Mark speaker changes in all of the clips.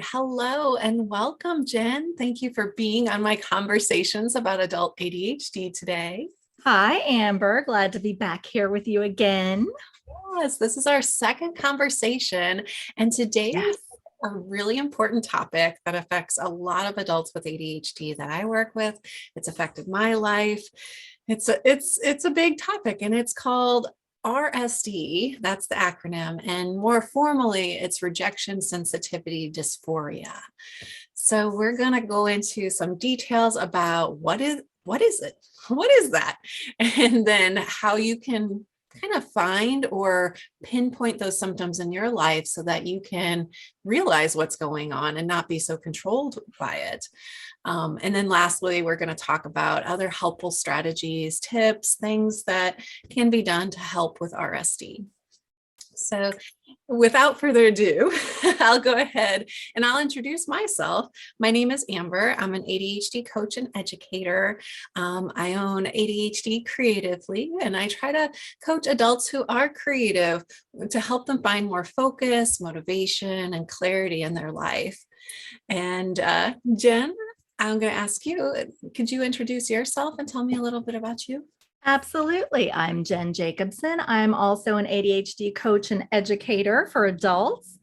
Speaker 1: Hello and welcome, Jen. Thank you for being on my conversations about adult ADHD today.
Speaker 2: Hi, Amber. Glad to be back here with you again.
Speaker 1: Yes, this is our second conversation, and today we
Speaker 2: Yes.
Speaker 1: have a really important topic that affects a lot of adults with ADHD that I work with. It's affected my life. It's a big topic, and it's called RSD. That's the acronym, and more formally, it's rejection sensitivity dysphoria. So we're going to go into some details about what is it? What is that? And then how you can kind of find or pinpoint those symptoms in your life so that you can realize what's going on and not be so controlled by it. And then lastly, we're going to talk about other helpful strategies, tips, things that can be done to help with RSD. So without further ado, I'll go ahead and I'll introduce myself. My name is Amber. I'm an ADHD coach and educator. I own ADHD Creatively, and I try to coach adults who are creative to help them find more focus, motivation, and clarity in their life. And Jen, I'm going to ask you, could you introduce yourself and tell me a little bit about you?
Speaker 2: Absolutely. I'm Jen Jacobsen. I'm also an ADHD coach and educator for adults.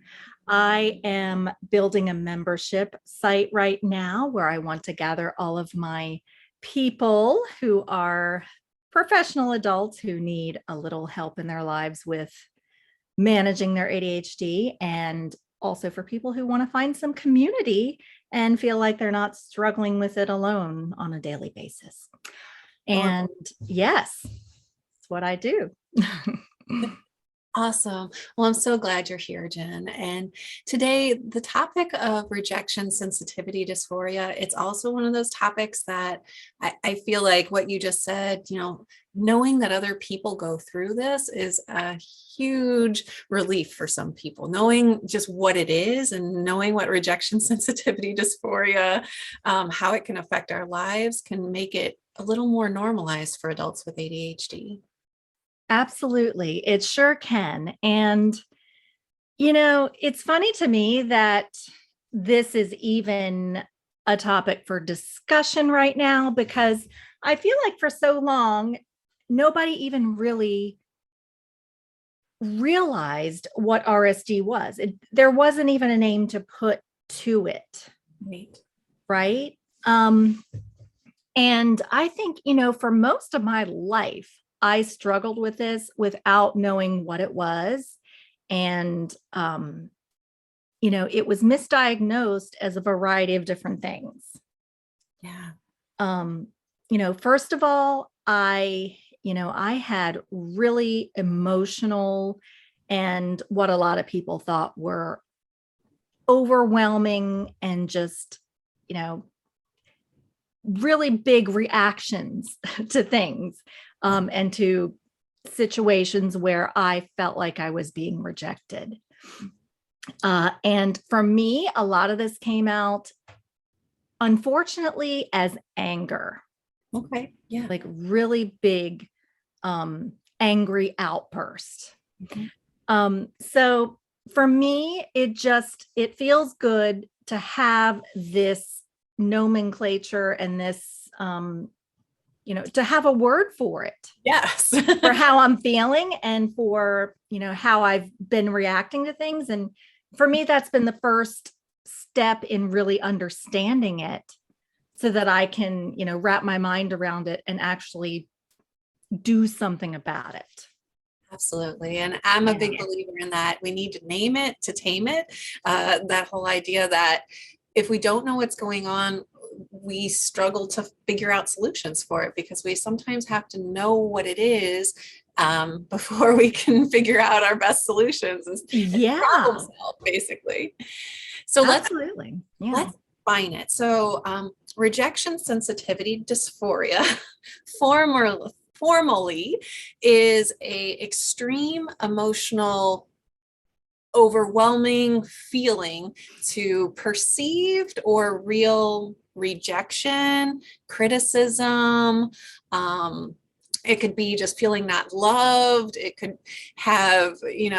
Speaker 2: I am building a membership site right now where I want to gather all of my people who are professional adults who need a little help in their lives with managing their ADHD, and also for people who want to find some community and feel like they're not struggling with it alone on a daily basis. And yes, it's what I do.
Speaker 1: Awesome. Well, I'm so glad you're here, Jen. And today, the topic of rejection sensitivity dysphoria, it's also one of those topics that I feel like what you just said, knowing that other people go through this is a huge relief for some people. Knowing just what it is and knowing what rejection sensitivity dysphoria, how it can affect our lives can make it a little more normalized for adults with ADHD.
Speaker 2: Absolutely. It sure can. And, it's funny to me that this is even a topic for discussion right now, because I feel like for so long, nobody even really realized what RSD was. There wasn't even a name to put to it.
Speaker 1: Right.
Speaker 2: Right. And I think, for most of my life, I struggled with this without knowing what it was. And, it was misdiagnosed as a variety of different things.
Speaker 1: Yeah.
Speaker 2: First of all, I had really emotional and what a lot of people thought were overwhelming and just, really big reactions to things, and to situations where I felt like I was being rejected. And for me, a lot of this came out, unfortunately, as anger.
Speaker 1: Okay. Yeah.
Speaker 2: Like really big, angry outburst.
Speaker 1: Okay.
Speaker 2: So for me, it feels good to have this nomenclature and this, to have a word for it,
Speaker 1: Yes.
Speaker 2: for how I'm feeling and for, how I've been reacting to things. And for me, that's been the first step in really understanding it so that I can, wrap my mind around it and actually do something about it.
Speaker 1: Absolutely. And I'm a
Speaker 2: Yeah.
Speaker 1: big believer in that. We need to name it to tame it. That whole idea that if we don't know what's going on, we struggle to figure out solutions for it because we sometimes have to know what it is before we can figure out our best solutions and problem
Speaker 2: Yeah,
Speaker 1: solve, basically. So
Speaker 2: absolutely. Yeah.
Speaker 1: let's define it. So rejection sensitivity dysphoria, formally, is a extreme emotional overwhelming feeling to perceived or real rejection, criticism, It could be just feeling not loved. It could have,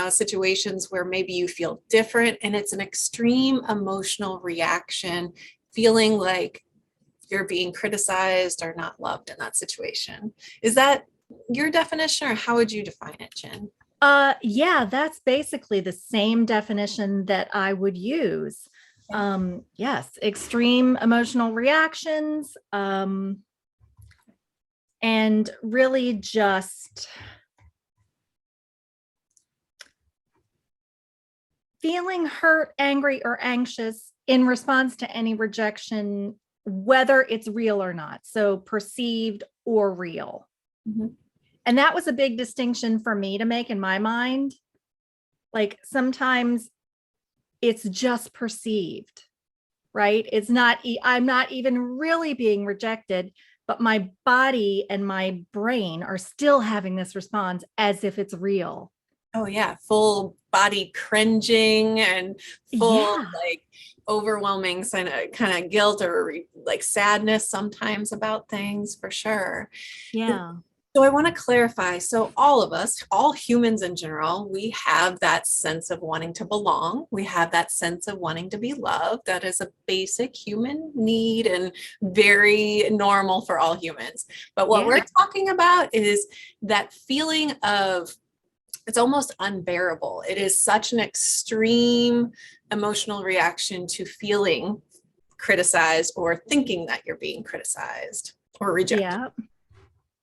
Speaker 1: situations where maybe you feel different, and it's an extreme emotional reaction, feeling like you're being criticized or not loved in that situation. Is that your definition, or how would you define it, Jen?
Speaker 2: Yeah, that's basically the same definition that I would use. Yes, extreme emotional reactions, and really just feeling hurt, angry, or anxious in response to any rejection, whether it's real or not. So perceived or real.
Speaker 1: Mm-hmm.
Speaker 2: And that was a big distinction for me to make in my mind. Like sometimes it's just perceived, right? It's not, I'm not even really being rejected, but my body and my brain are still having this response as if it's real.
Speaker 1: Oh yeah, full body cringing and full
Speaker 2: Yeah.
Speaker 1: like overwhelming kind of guilt or like sadness sometimes about things, for sure.
Speaker 2: Yeah.
Speaker 1: So I want to clarify. So all of us, all humans in general, we have that sense of wanting to belong. We have that sense of wanting to be loved. That is a basic human need and very normal for all humans. But what we're
Speaker 2: Yeah.
Speaker 1: talking about is that feeling of, it's almost unbearable. It is such an extreme emotional reaction to feeling criticized or thinking that you're being criticized or rejected.
Speaker 2: Yeah.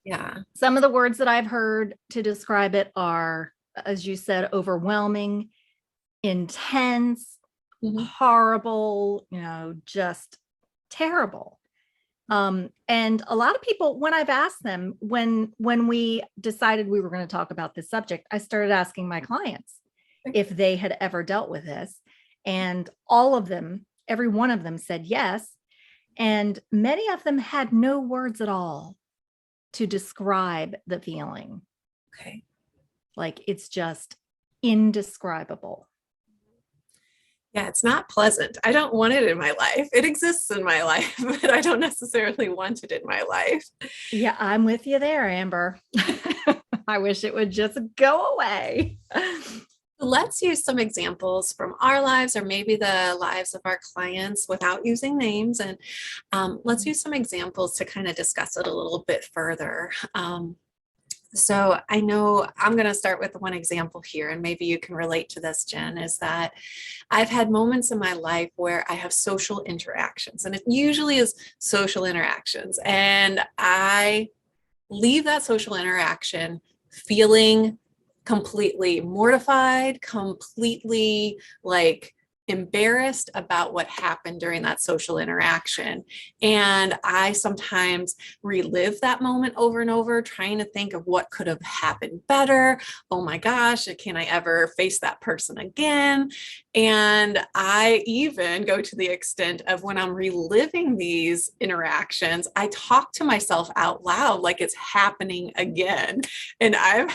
Speaker 1: Yeah.
Speaker 2: Some of the words that I've heard to describe it are, as you said, overwhelming, intense,
Speaker 1: Mhm.
Speaker 2: horrible, just terrible. And a lot of people, when I've asked them, when we decided we were going to talk about this subject, I started asking my clients if they had ever dealt with this. And all of them, every one of them said yes. And many of them had no words at all to describe the feeling.
Speaker 1: Okay.
Speaker 2: Like it's just indescribable.
Speaker 1: Yeah, it's not pleasant. I don't want it in my life. It exists in my life, but I don't necessarily want it in my life.
Speaker 2: Yeah, I'm with you there, Amber. I wish it would just go away.
Speaker 1: Let's use some examples from our lives, or maybe the lives of our clients, without using names. And let's use some examples to kind of discuss it a little bit further. So I know I'm going to start with one example here, and maybe you can relate to this, Jen, is that I've had moments in my life where I have social interactions, and it usually is social interactions. And I leave that social interaction feeling completely mortified, completely like embarrassed about what happened during that social interaction. And I sometimes relive that moment over and over, trying to think of what could have happened better. Oh my gosh, can I ever face that person again? And I even go to the extent of, when I'm reliving these interactions, I talk to myself out loud like it's happening again. And I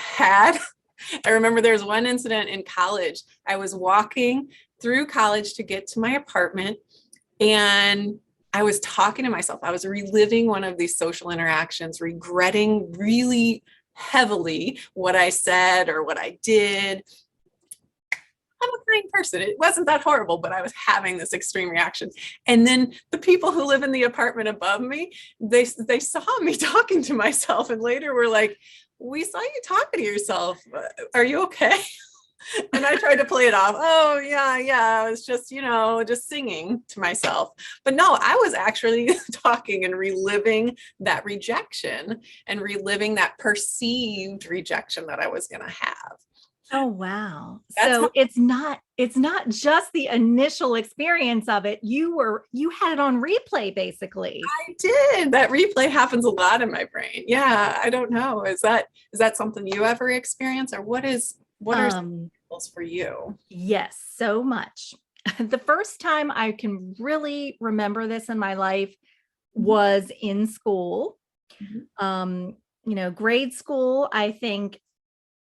Speaker 1: remember there was one incident in college. I was walking through college to get to my apartment, and I was talking to myself. I was reliving one of these social interactions, regretting really heavily what I said or what I did. I'm a kind person. It wasn't that horrible, but I was having this extreme reaction. And then the people who live in the apartment above me, they saw me talking to myself, and later were like, "We saw you talking to yourself. Are you okay?" And I tried to play it off. Oh yeah, I was just, just singing to myself. But no, I was actually talking and reliving that rejection and reliving that perceived rejection that I was going to have.
Speaker 2: Oh, wow.
Speaker 1: That's how
Speaker 2: So it's not just the initial experience of it. You had it on replay basically.
Speaker 1: I did. That replay happens a lot in my brain. Yeah, I don't know. Is that something you ever experience, or what are some
Speaker 2: Um,
Speaker 1: examples for you?
Speaker 2: yes, so much. The first time I can really remember this in my life was in school.
Speaker 1: Mhm.
Speaker 2: Grade school, I think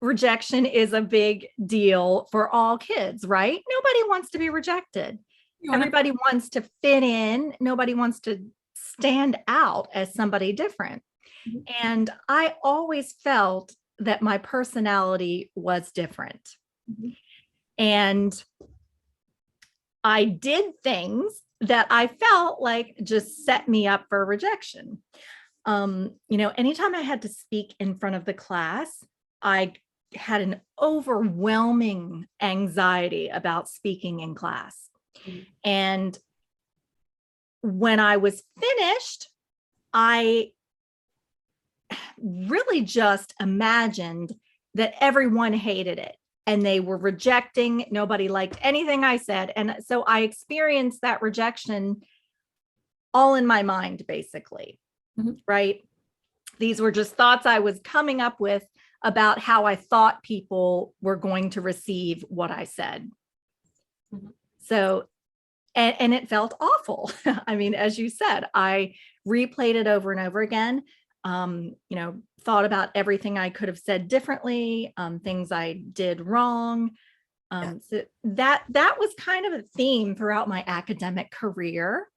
Speaker 2: rejection is a big deal for all kids, right? Nobody wants to be rejected.
Speaker 1: You want to
Speaker 2: Everybody wants to fit in. Nobody wants to stand out as somebody different.
Speaker 1: Mhm.
Speaker 2: And I always felt that my personality was different.
Speaker 1: Mhm.
Speaker 2: And I did things that I felt like just set me up for rejection. Anytime I had to speak in front of the class, I had an overwhelming anxiety about speaking in class.
Speaker 1: Mhm.
Speaker 2: And when I was finished, I really just imagined that everyone hated it and they were rejecting. Nobody liked anything I said. And so I experienced that rejection all in my mind, basically,
Speaker 1: Mhm.
Speaker 2: right? These were just thoughts I was coming up with about how I thought people were going to receive what I said.
Speaker 1: Mhm.
Speaker 2: So, and it felt awful. I mean, as you said, I replayed it over and over again. Thought about everything I could have said differently, things I did wrong.
Speaker 1: Yeah.
Speaker 2: So that was kind of a theme throughout my academic career.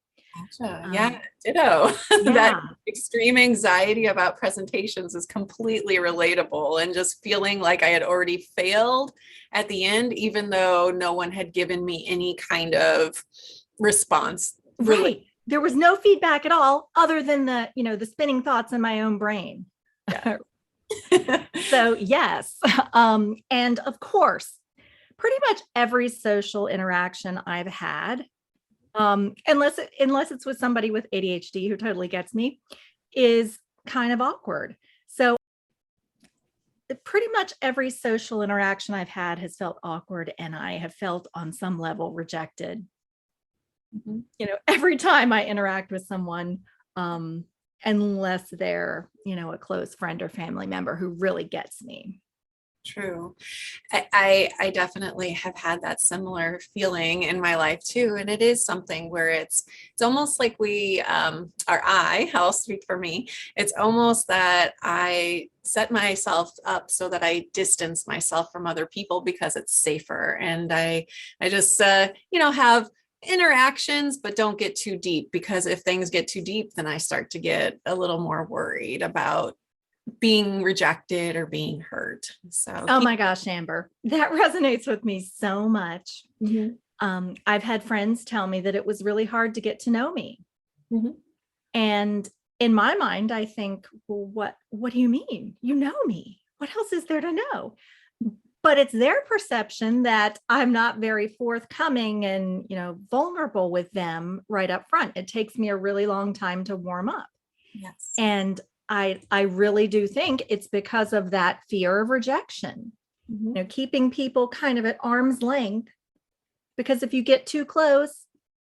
Speaker 1: Gotcha. Yeah,
Speaker 2: Um,
Speaker 1: ditto. That
Speaker 2: yeah,
Speaker 1: extreme anxiety about presentations is completely relatable, and just feeling like I had already failed at the end, even though no one had given me any kind of response. Really.
Speaker 2: right. There was no feedback at all other than the spinning thoughts in my own brain.
Speaker 1: Yeah.
Speaker 2: So yes. And of course, pretty much every social interaction I've had, unless it's with somebody with ADHD who totally gets me, is kind of awkward. So pretty much every social interaction I've had has felt awkward, and I have felt on some level rejected.
Speaker 1: Mhm.
Speaker 2: Every time I interact with someone, unless they're, a close friend or family member who really gets me.
Speaker 1: True. I definitely have had that similar feeling in my life too. And it is something where it's almost like I'll speak for me. It's almost that I set myself up so that I distance myself from other people because it's safer. And I just have interactions, but don't get too deep, because if things get too deep, then I start to get a little more worried about being rejected or being hurt. So
Speaker 2: Oh my gosh, Amber, that resonates with me so much.
Speaker 1: Mhm.
Speaker 2: I've had friends tell me that it was really hard to get to know me.
Speaker 1: Mhm.
Speaker 2: And in my mind, I think, well, what do you mean? You know me. What else is there to know? But it's their perception that I'm not very forthcoming and, vulnerable with them right up front. It takes me a really long time to warm up.
Speaker 1: Yes.
Speaker 2: And I really do think it's because of that fear of rejection,
Speaker 1: Mhm.
Speaker 2: keeping people kind of at arm's length, because if you get too close,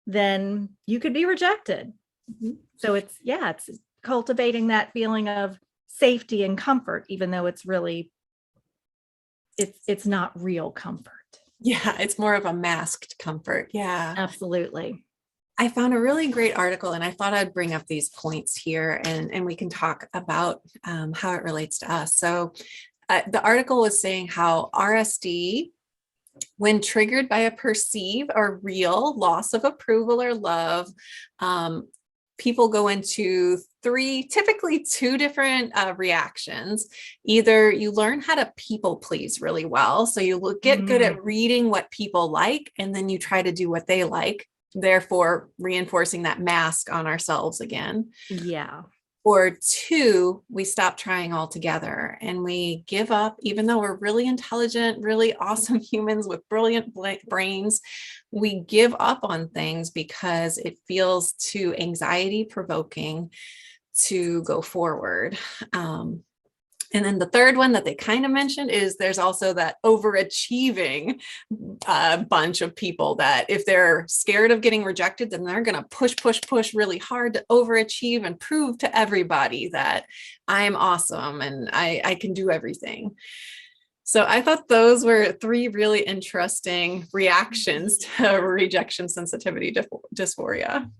Speaker 2: then you could be rejected.
Speaker 1: Mhm.
Speaker 2: So it's cultivating that feeling of safety and comfort, even though it's not real comfort.
Speaker 1: Yeah, it's more of a masked comfort. Yeah.
Speaker 2: Absolutely.
Speaker 1: I found a really great article, and I thought I'd bring up these points here, and we can talk about how it relates to us. So the article was saying how RSD, when triggered by a perceived or real loss of approval or love, um, people go into typically two different reactions. Either you learn how to people please really well, so you get good
Speaker 2: Mm,
Speaker 1: at reading what people like, and then you try to do what they like, therefore reinforcing that mask on ourselves again.
Speaker 2: yeah.
Speaker 1: Or two, we stop trying altogether and we give up, even though we're really intelligent, really awesome humans with brilliant brains. We give up on things because it feels too anxiety provoking to go forward. And then the third one that they kind of mentioned is there's also that overachieving bunch of people that if they're scared of getting rejected, then they're going to push really hard to overachieve and prove to everybody that I'm awesome and I can do everything. So I thought those were three really interesting reactions to rejection sensitivity dysphoria.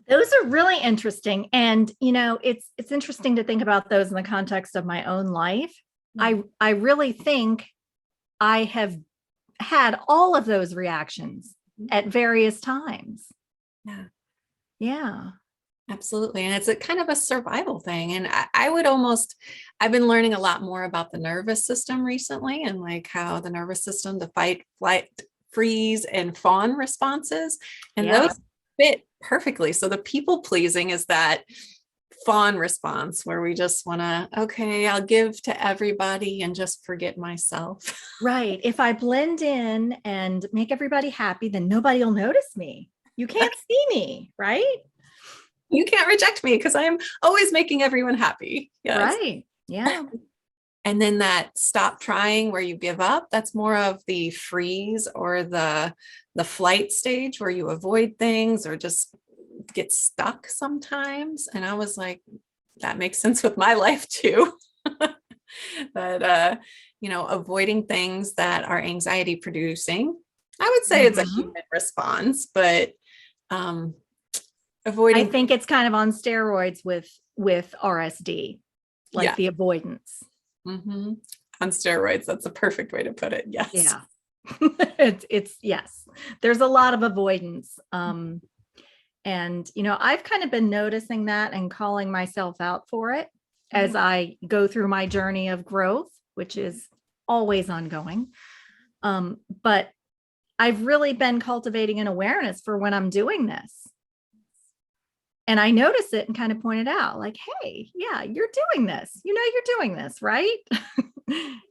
Speaker 2: Those are really interesting. And it's interesting to think about those in the context of my own life.
Speaker 1: Yeah.
Speaker 2: I really think I have had all of those reactions at various times.
Speaker 1: Yeah.
Speaker 2: Yeah.
Speaker 1: Absolutely. And it's a kind of a survival thing. And I would almost, I've been learning a lot more about the nervous system recently and like how the nervous system, the fight, flight, freeze, and fawn responses, and
Speaker 2: Yeah.
Speaker 1: those fit perfectly. So the people pleasing is that fawn response where we just want to, okay, I'll give to everybody and just forget myself.
Speaker 2: Right. If I blend in and make everybody happy, then nobody will notice me. You can't see me, right?
Speaker 1: You can't reject me because I'm always making everyone happy. Yes.
Speaker 2: Right. Yeah.
Speaker 1: And then that stop trying where you give up, that's more of the freeze or the flight stage where you avoid things or just get stuck sometimes. And I was like, that makes sense with my life too. That avoiding things that are anxiety producing. I would say it's a
Speaker 2: Mhm.
Speaker 1: human response, but um
Speaker 2: I
Speaker 1: avoiding,
Speaker 2: think it's kind of on steroids with RSD, like
Speaker 1: yeah.
Speaker 2: the avoidance.
Speaker 1: Hmm. On steroids, that's a perfect way to put it. Yes.
Speaker 2: Yeah. It's yes. There's a lot of avoidance. And I've kind of been noticing that and calling myself out for it as I go through my journey of growth, which is always ongoing. But I've really been cultivating an awareness for when I'm doing this. And I notice it and kind of point it out like, hey, yeah, you're doing this. You're doing this, right?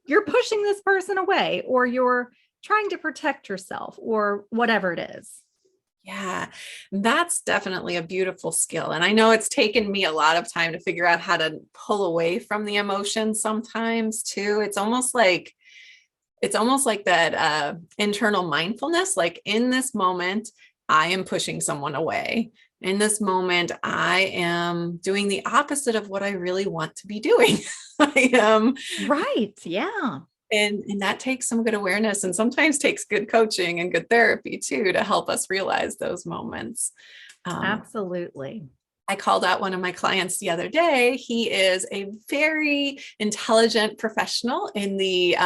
Speaker 2: You're pushing this person away, or you're trying to protect yourself, or whatever it is.
Speaker 1: Yeah, that's definitely a beautiful skill. And I know it's taken me a lot of time to figure out how to pull away from the emotions sometimes too. It's almost like that internal mindfulness, like in this moment, I am pushing someone away. In this moment, I am doing the opposite of what I really want to be doing. I am,
Speaker 2: Right. Yeah.
Speaker 1: and that takes some good awareness and sometimes takes good coaching and good therapy too to help us realize those moments. Um,
Speaker 2: Absolutely.
Speaker 1: I called out one of my clients the other day. He is a very intelligent professional in the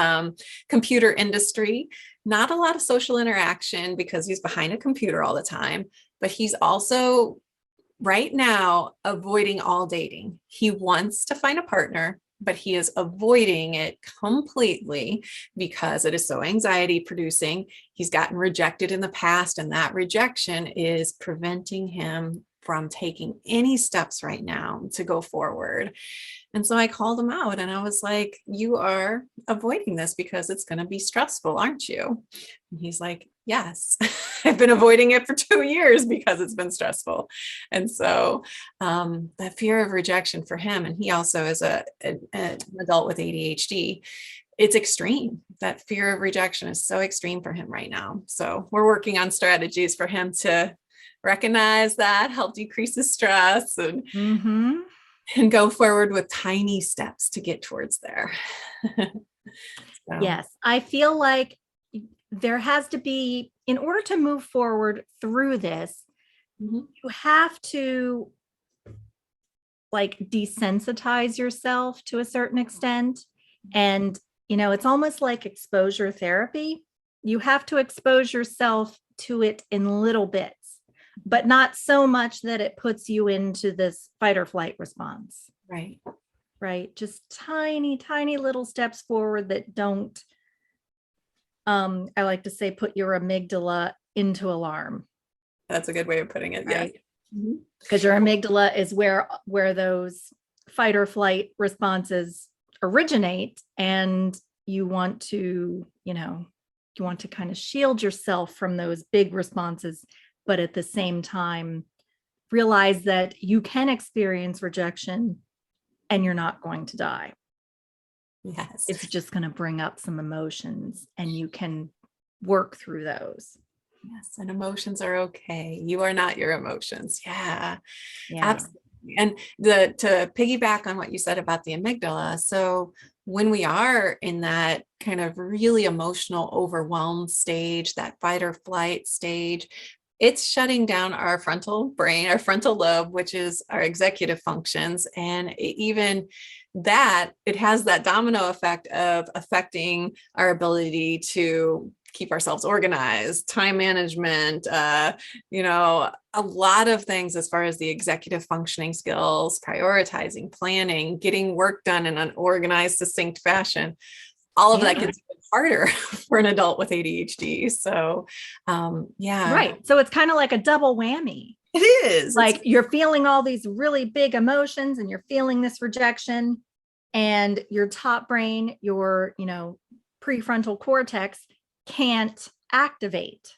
Speaker 1: computer industry. Not a lot of social interaction because he's behind a computer all the time, but he's also right now avoiding all dating. He wants to find a partner, but he is avoiding it completely because it is so anxiety producing. He's gotten rejected in the past, and that rejection is preventing him from taking any steps right now to go forward. And so I called him out and I was like, you are avoiding this because it's going to be stressful, aren't you? And he's like, yes, I've been avoiding it for 2 years because it's been stressful. And so that fear of rejection for him, and he also is an adult with ADHD, it's extreme. That fear of rejection is so extreme for him right now. So we're working on strategies for him to recognize that, help decrease his stress,
Speaker 2: Mm-hmm.
Speaker 1: and go forward with tiny steps to get towards there. So,
Speaker 2: Yes. I feel like there has to be, in order to move forward through this,
Speaker 1: mhm.
Speaker 2: you have to like desensitize yourself to a certain extent. And, it's almost like exposure therapy. You have to expose yourself to it in little bits, but not so much that it puts you into this fight or flight response.
Speaker 1: Right.
Speaker 2: Right. Just tiny, tiny little steps forward that don't, I like to say, put your amygdala into alarm.
Speaker 1: That's a good way of putting it. Yeah.
Speaker 2: Right. Because your amygdala is where those fight or flight responses originate, and you want to kind of shield yourself from those big responses, but at the same time realize that you can experience rejection and you're not going to die.
Speaker 1: Yes.
Speaker 2: It's just going to bring up some emotions and you can work through those.
Speaker 1: Yes. And emotions are okay. You are not your emotions. Yeah.
Speaker 2: Yeah.
Speaker 1: Absolutely. And to piggyback on what you said about the amygdala. So when we are in that kind of really emotional, overwhelmed stage, that fight or flight stage, it's shutting down our frontal brain, our frontal lobe, which is our executive functions. And even that, it has that domino effect of affecting our ability to keep ourselves organized, time management, a lot of things as far as the executive functioning skills, prioritizing, planning, getting work done in an organized, succinct fashion. All of that gets harder for an adult with ADHD. So, yeah.
Speaker 2: Right. So it's kind of like a double whammy.
Speaker 1: It is.
Speaker 2: Like you're feeling all these really big emotions and you're feeling this rejection, and your top brain, your, prefrontal cortex can't activate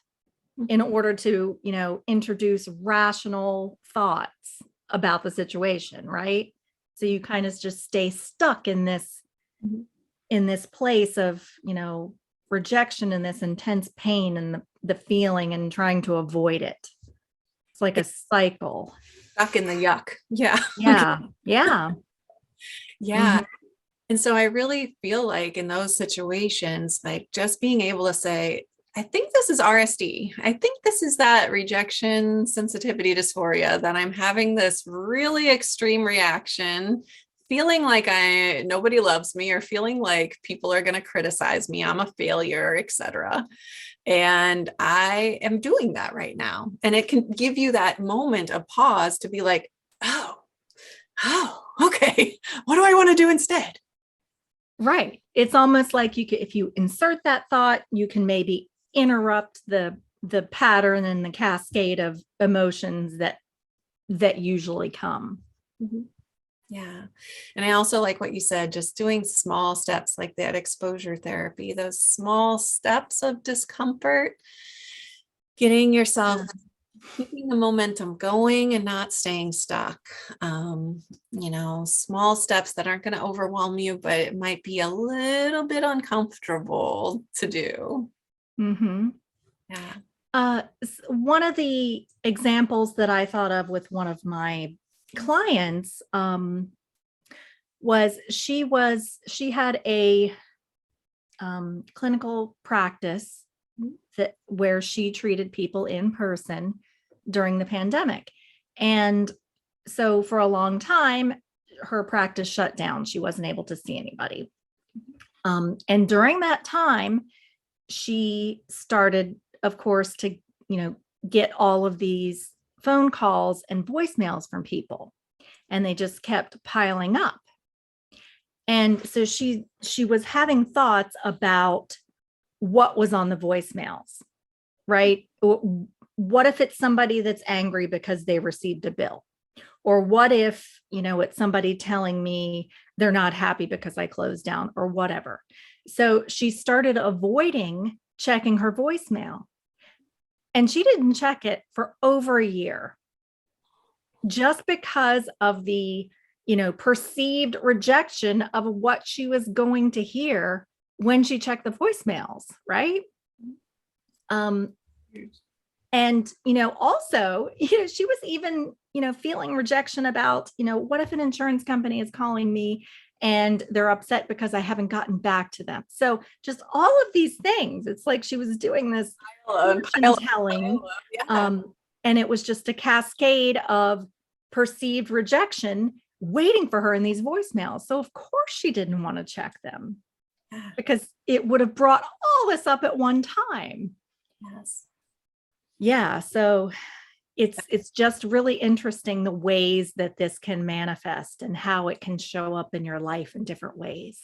Speaker 2: in order to, introduce rational thoughts about the situation, right? So you kind of just stay stuck in this place of, rejection and this intense pain and the feeling and trying to avoid it. It's like a cycle.
Speaker 1: Stuck in the yuck. Yeah.
Speaker 2: Yeah. Yeah.
Speaker 1: Yeah. And so I really feel like in those situations, like just being able to say, I think this is RSD. I think this is that rejection sensitivity dysphoria, that I'm having this really extreme reaction, feeling like nobody loves me, or feeling like people are going to criticize me, I'm a failure, etc. And I am doing that right now. And it can give you that moment of pause to be like, oh, okay, what do I want to do instead?
Speaker 2: Right. It's almost like if you insert that thought, you can maybe interrupt the pattern and the cascade of emotions that usually come.
Speaker 1: Yeah. And I also like what you said, just doing small steps like that exposure therapy, those small steps of discomfort, getting yourself, keeping the momentum going and not staying stuck. Small steps that aren't going to overwhelm you, but it might be a little bit uncomfortable to do. Yeah.
Speaker 2: One of the examples that I thought of with one of my clients was she had a clinical practice where she treated people in person during the pandemic. And so for a long time, her practice shut down. She wasn't able to see anybody. And during that time, she started, of course, to, get all of these phone calls and voicemails from people, and they just kept piling up. And so she was having thoughts about what was on the voicemails, right? What if it's somebody that's angry because they received a bill? Or what if, it's somebody telling me they're not happy because I closed down, or whatever. So she started avoiding checking her voicemail. And she didn't check it for over a year, just because of the, perceived rejection of what she was going to hear when she checked the voicemails, right? And, also, she was even, feeling rejection about, what if an insurance company is calling me and they're upset because I haven't gotten back to them. So just all of these things, it's like she was doing this telling, and it was just a cascade of perceived rejection waiting for her in these voicemails. So of course she didn't want to check them, because it would have brought all this up at one time.
Speaker 1: Yes.
Speaker 2: Yeah. So it's just really interesting the ways that this can manifest and how it can show up in your life in different ways.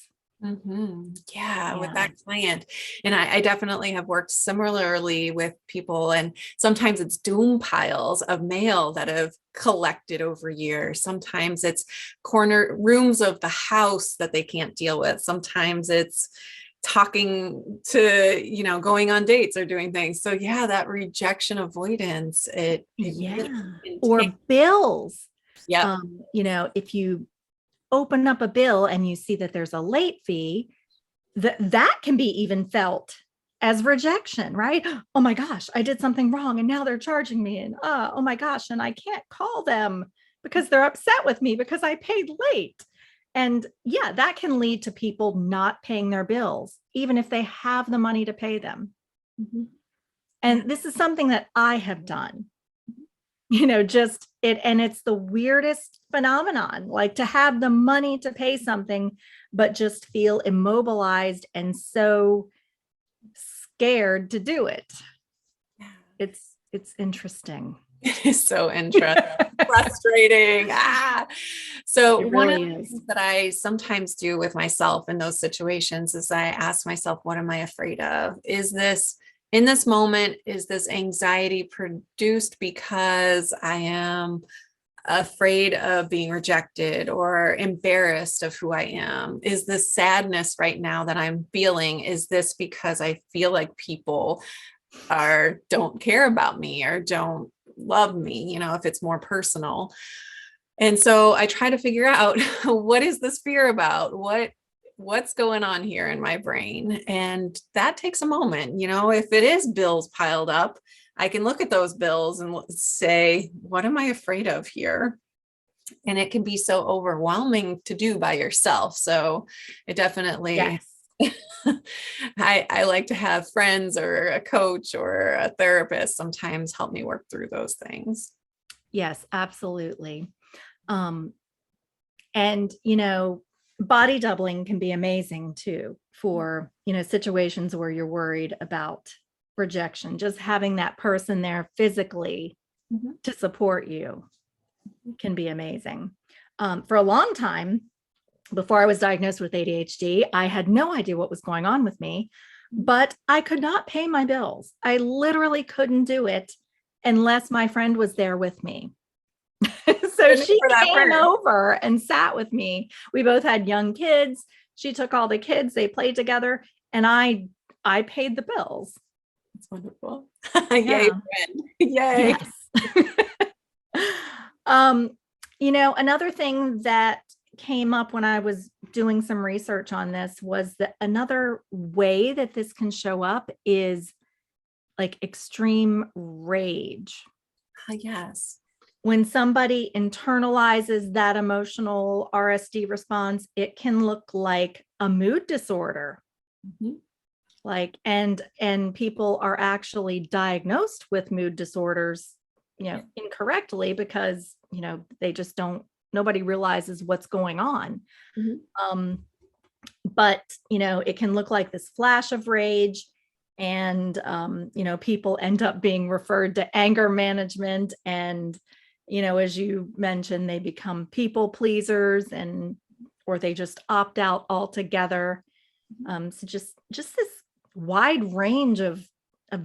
Speaker 1: Yeah, with that client. And I definitely have worked similarly with people, and sometimes it's doom piles of mail that have collected over years. Sometimes it's corner rooms of the house that they can't deal with. Sometimes it's talking to, going on dates or doing things. So yeah, that rejection avoidance,
Speaker 2: or bills.
Speaker 1: Yeah.
Speaker 2: If you open up a bill and you see that there's a late fee, that can be even felt as rejection, right? Oh my gosh, I did something wrong and now they're charging me, and oh my gosh, and I can't call them because they're upset with me because I paid late. And yeah, that can lead to people not paying their bills, even if they have the money to pay them. And this is something that I have done, just it. And it's the weirdest phenomenon, like to have the money to pay something, but just feel immobilized and so scared to do it.
Speaker 1: Yeah.
Speaker 2: It's interesting.
Speaker 1: It's so interesting, frustrating. So
Speaker 2: It
Speaker 1: one of
Speaker 2: really
Speaker 1: the
Speaker 2: is.
Speaker 1: things that I sometimes do with myself in those situations is I ask myself, what am I afraid of? Is this in this moment, is this anxiety produced because I am afraid of being rejected or embarrassed of who I am? Is this sadness right now that I'm feeling, is this because I feel like people don't care about me or don't love me, if it's more personal? And so I try to figure out what is this fear about? What's going on here in my brain? And that takes a moment. If it is bills piled up, I can look at those bills and say, what am I afraid of here? And it can be so overwhelming to do by yourself. So it definitely,
Speaker 2: Yes.
Speaker 1: I like to have friends or a coach or a therapist sometimes help me work through those things.
Speaker 2: Yes, absolutely. And, body doubling can be amazing too for, situations where you're worried about rejection. Just having that person there physically
Speaker 1: Mhm.
Speaker 2: to support you can be amazing. For a long time, before I was diagnosed with ADHD, I had no idea what was going on with me, but I could not pay my bills. I literally couldn't do it unless my friend was there with me. So she came over and sat with me. We both had young kids. She took all the kids, they played together, and I paid the bills.
Speaker 1: It's wonderful.
Speaker 2: Yeah.
Speaker 1: Yay, friend. Yay.
Speaker 2: Yes. Another thing that came up when I was doing some research on this was that another way that this can show up is like extreme rage.
Speaker 1: Yes.
Speaker 2: When somebody internalizes that emotional RSD response, it can look like a mood disorder.
Speaker 1: Mhm.
Speaker 2: Like, and people are actually diagnosed with mood disorders, incorrectly because, they just nobody realizes what's going on.
Speaker 1: Mhm.
Speaker 2: But, it can look like this flash of rage, and, people end up being referred to anger management, and, as you mentioned, they become people pleasers, or they just opt out altogether. So just this wide range of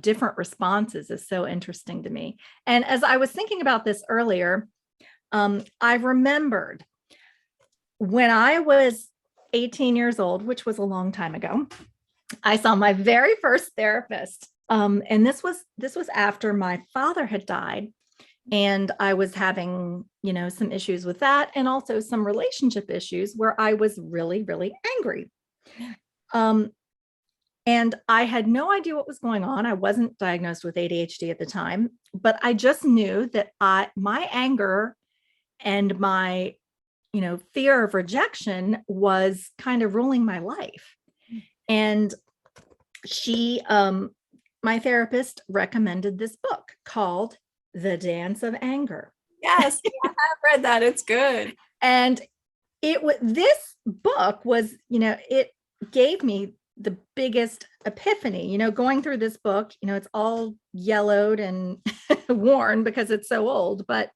Speaker 2: different responses is so interesting to me. And as I was thinking about this earlier, I remembered when I was 18 years old, which was a long time ago, I saw my very first therapist. And this was after my father had died. And I was having, some issues with that, and also some relationship issues where I was really, really angry. Um, and I had no idea what was going on. I wasn't diagnosed with ADHD at the time, but I just knew that my anger and my, fear of rejection was kind of ruling my life. And she, my therapist recommended this book called The Dance of Anger.
Speaker 1: Yes, I have read that. It's good.
Speaker 2: And this book was, it gave me the biggest epiphany, going through this book, it's all yellowed and worn because it's so old, but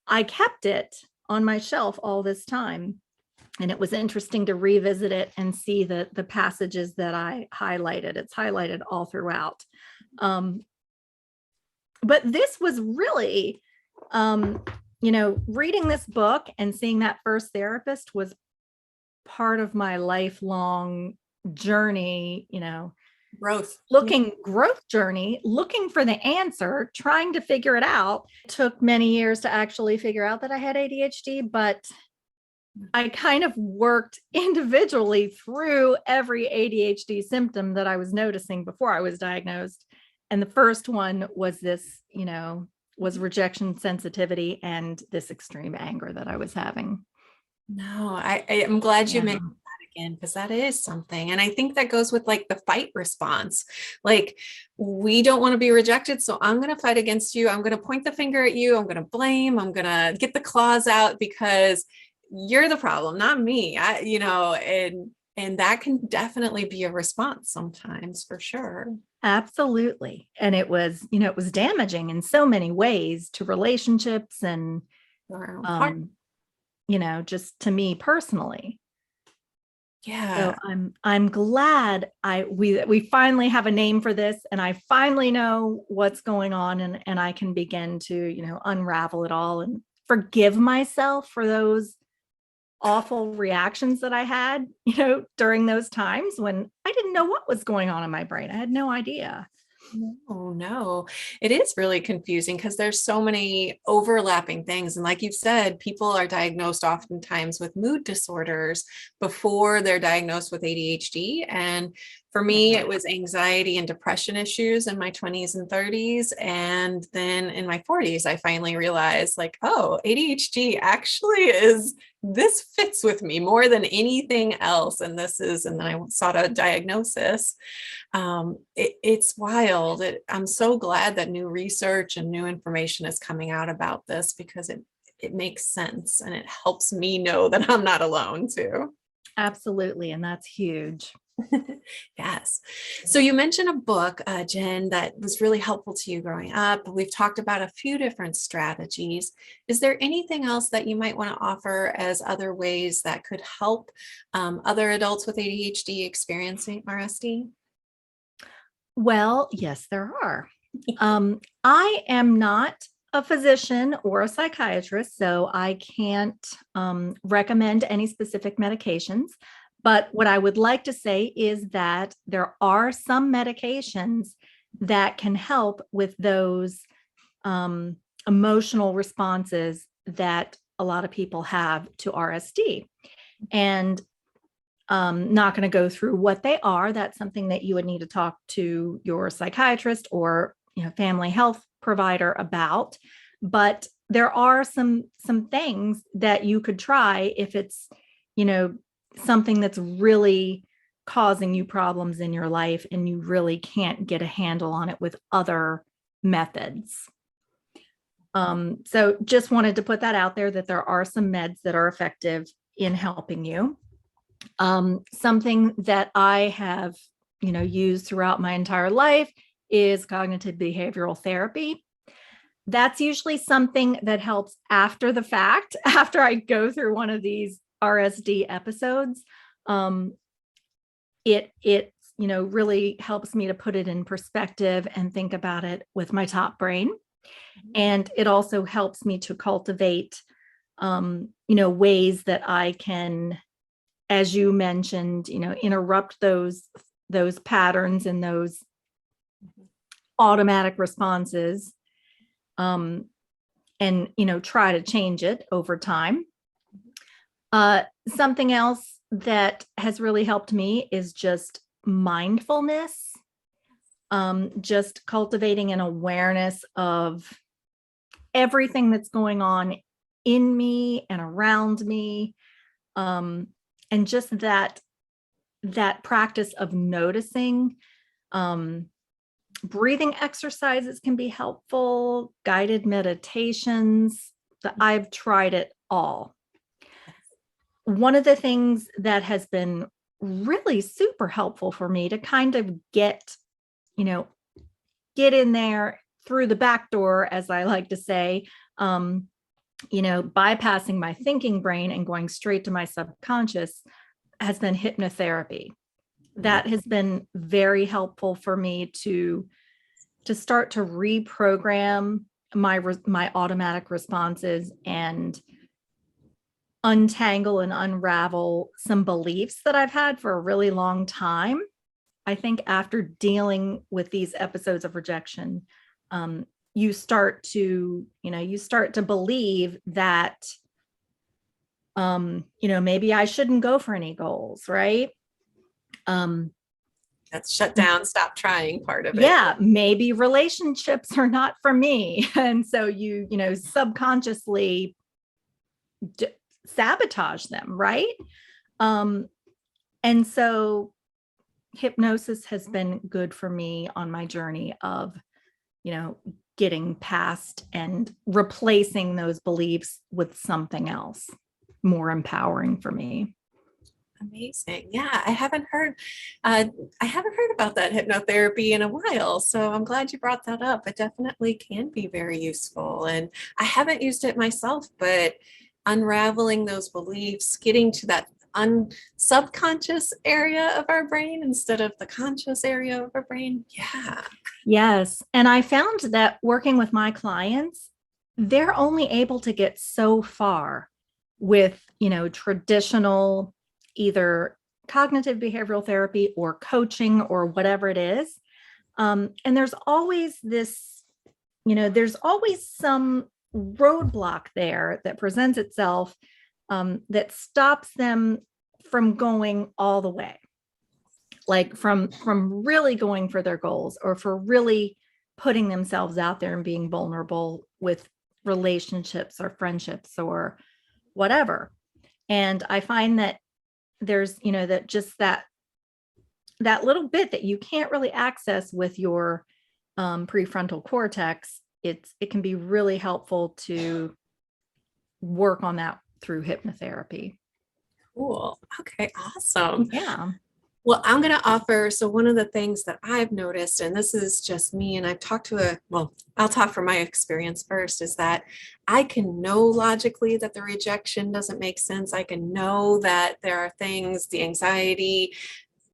Speaker 2: I kept it on my shelf all this time. And it was interesting to revisit it and see the passages that I highlighted. It's highlighted all throughout. But this was really, reading this book and seeing that first therapist was part of my lifelong journey,
Speaker 1: Growth.
Speaker 2: growth journey, looking for the answer, trying to figure it out. It took many years to actually figure out that I had ADHD, but I kind of worked individually through every ADHD symptom that I was noticing before I was diagnosed. And the first one was this, was rejection sensitivity and this extreme anger that I was having.
Speaker 1: No, I'm glad you
Speaker 2: Yeah.
Speaker 1: mentioned that again, because that is something. And I think that goes with like the fight response. Like, we don't want to be rejected, so I'm going to fight against you. I'm going to point the finger at you. I'm going to blame. I'm going to get the claws out because you're the problem, not me. And that can definitely be a response sometimes, for sure.
Speaker 2: Absolutely. And it was, it was damaging in so many ways to relationships and,
Speaker 1: Our own heart.
Speaker 2: um, just to me personally. So
Speaker 1: Yeah.
Speaker 2: I'm glad we finally have a name for this, and I finally know what's going on, and I can begin to, unravel it all and forgive myself for those awful reactions that I had, during those times when I didn't know what was going on in my brain. I had no idea.
Speaker 1: No, no, it is really confusing because there's so many overlapping things. And like you've said, people are diagnosed oftentimes with mood disorders before they're diagnosed with ADHD. And for me,
Speaker 2: Yeah.
Speaker 1: it was anxiety and depression issues in my 20s and 30s. And then in my 40s, I finally realized, like, oh, ADHD actually is, this fits with me more than anything else. And and then I sought a diagnosis. It's wild. I'm so glad that new research and new information is coming out about this, because it makes sense and it helps me know that I'm not alone too.
Speaker 2: Absolutely. And that's huge.
Speaker 1: Yes. So you mentioned a book, Jen, that was really helpful to you growing up. We've talked about a few different strategies. Is there anything else that you might want to offer as other ways that could help other adults with ADHD experiencing RSD?
Speaker 2: Well, yes, there are. I am not a physician or a psychiatrist, so I can't recommend any specific medications. But what I would like to say is that there are some medications that can help with those emotional responses that a lot of people have to RSD. And not going to go through what they are. That's something that you would need to talk to your psychiatrist or family health provider about. But there are some things that you could try if it's something that's really causing you problems in your life and you really can't get a handle on it with other methods. So just wanted to put that out there, that there are some meds that are effective in helping you. Something that I have, used throughout my entire life is cognitive behavioral therapy. That's usually something that helps after the fact, after I go through one of these RSD episodes. It really helps me to put it in perspective and think about it with my top brain. And it also helps me to cultivate, ways that I can, as you mentioned, interrupt those patterns and those automatic responses, and try to change it over time. Something else that has really helped me is just mindfulness, just cultivating an awareness of everything that's going on in me and around me, and just that practice of noticing. Breathing exercises can be helpful, guided meditations. I've tried it all. One of the things that has been really super helpful for me to kind of get in there through the back door, as I like to say, bypassing my thinking brain and going straight to my subconscious, has been hypnotherapy. That has been very helpful for me to start to reprogram my automatic responses and untangle and unravel some beliefs that I've had for a really long time. I think after dealing with these episodes of rejection, you start to believe that, maybe I shouldn't go for any goals, right?
Speaker 1: That's shut down, stop trying part of it.
Speaker 2: Yeah, maybe relationships are not for me. And so you subconsciously sabotage them, right? And so hypnosis has been good for me on my journey of, getting past and replacing those beliefs with something else more empowering for me.
Speaker 1: Amazing. Yeah, I haven't heard about that hypnotherapy in a while. So I'm glad you brought that up. It definitely can be very useful. And I haven't used it myself, but unraveling those beliefs, getting to that subconscious area of our brain instead of the conscious area of our brain. Yeah.
Speaker 2: Yes. And I found that working with my clients, they're only able to get so far with, traditional either cognitive behavioral therapy or coaching or whatever it is. And there's always there's always some roadblock there that presents itself that stops them from going all the way, like from really going for their goals or for really putting themselves out there and being vulnerable with relationships or friendships or whatever. And I find that there's that just that little bit that you can't really access with your prefrontal cortex, it can be really helpful to work on that through hypnotherapy.
Speaker 1: Cool. Okay, awesome.
Speaker 2: Yeah.
Speaker 1: Well, I'm going to offer. So, one of the things that I've noticed, and this is just me, and I've talked to I'll talk from my experience first, is that I can know logically that the rejection doesn't make sense. I can know that there are things, the anxiety,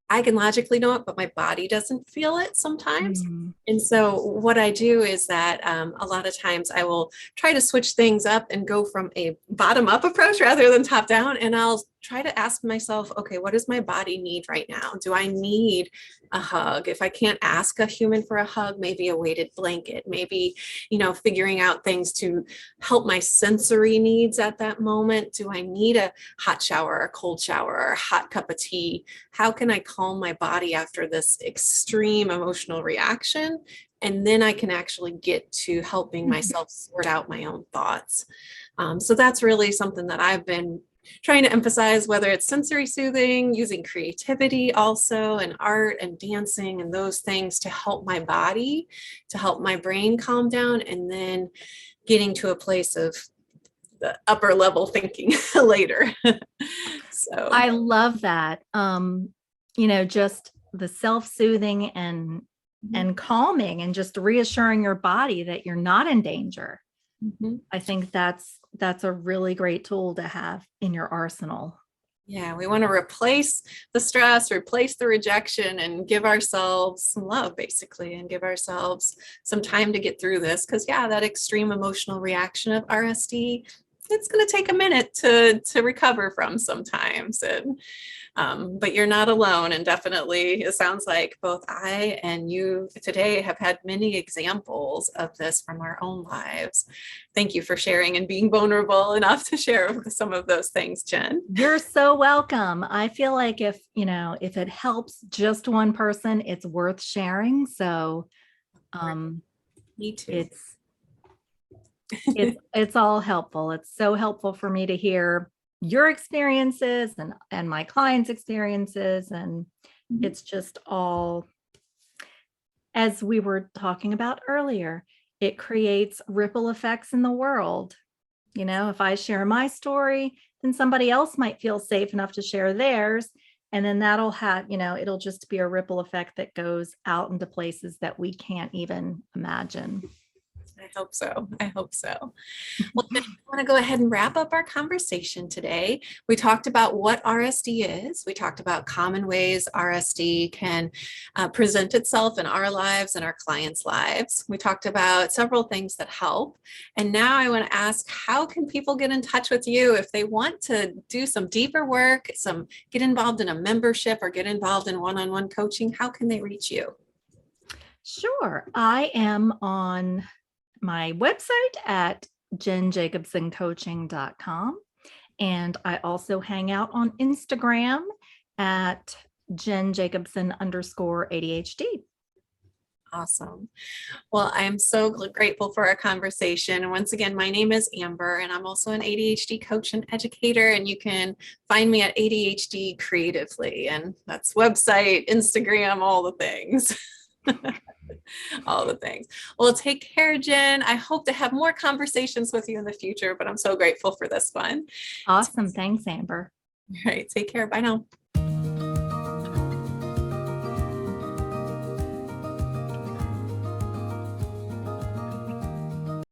Speaker 1: I can logically know it, but my body doesn't feel it sometimes.
Speaker 2: Mm.
Speaker 1: And so what I do is that a lot of times I will try to switch things up and go from a bottom up approach rather than top down. And I'll try to ask myself, okay, what does my body need right now? Do I need a hug? If I can't ask a human for a hug, maybe a weighted blanket, maybe, figuring out things to help my sensory needs at that moment. Do I need a hot shower, a cold shower, or a hot cup of tea? How can I calm my body after this extreme emotional reaction? And then I can actually get to helping myself sort out my own thoughts. So that's really something that I've been trying to emphasize, whether it's sensory soothing, using creativity also, and art and dancing and those things to help my body, to help my brain calm down, and then getting to a place of the upper level thinking later. So
Speaker 2: I love that. Just the self-soothing and calming and just reassuring your body that you're not in danger.
Speaker 1: mhm.
Speaker 2: I think that's a really great tool to have in your arsenal.
Speaker 1: Yeah, we want to replace the stress, replace the rejection, and give ourselves some love, basically, and give ourselves some time to get through this. Because, yeah, that extreme emotional reaction of RSD, it's going to take a minute to recover from sometimes. And but you're not alone. And definitely, it sounds like both I and you today have had many examples of this from our own lives. Thank you for sharing and being vulnerable enough to share some of those things, Jen.
Speaker 2: You're so welcome. I feel like if it helps just one person, it's worth sharing. So
Speaker 1: Me too.
Speaker 2: it's it's all helpful. It's so helpful for me to hear your experiences and my clients' experiences. And
Speaker 1: Mhm.
Speaker 2: it's just all, as we were talking about earlier, it creates ripple effects in the world. If I share my story, then somebody else might feel safe enough to share theirs. And then that'll have, it'll just be a ripple effect that goes out into places that we can't even imagine.
Speaker 1: I hope so. I hope so. Well, then I want to go ahead and wrap up our conversation today. We talked about what RSD is. We talked about common ways RSD can present itself in our lives and our clients' lives. We talked about several things that help. And now I want to ask, how can people get in touch with you if they want to do some deeper work, get involved in a membership or get involved in one-on-one coaching? How can they reach you?
Speaker 2: Sure. I am on my website at jenjacobsencoaching.com. And I also hang out on Instagram at jenjacobsen_ADHD.
Speaker 1: Awesome. Well, I am so grateful for our conversation. And once again, my name is Amber, and I'm also an ADHD coach and educator. And you can find me at ADHD Creatively, and that's website, Instagram, all the things. All the things. Well, take care, Jen. I hope to have more conversations with you in the future, but I'm so grateful for this one.
Speaker 2: Awesome. Thanks, Amber.
Speaker 1: All right. Take care. Bye now.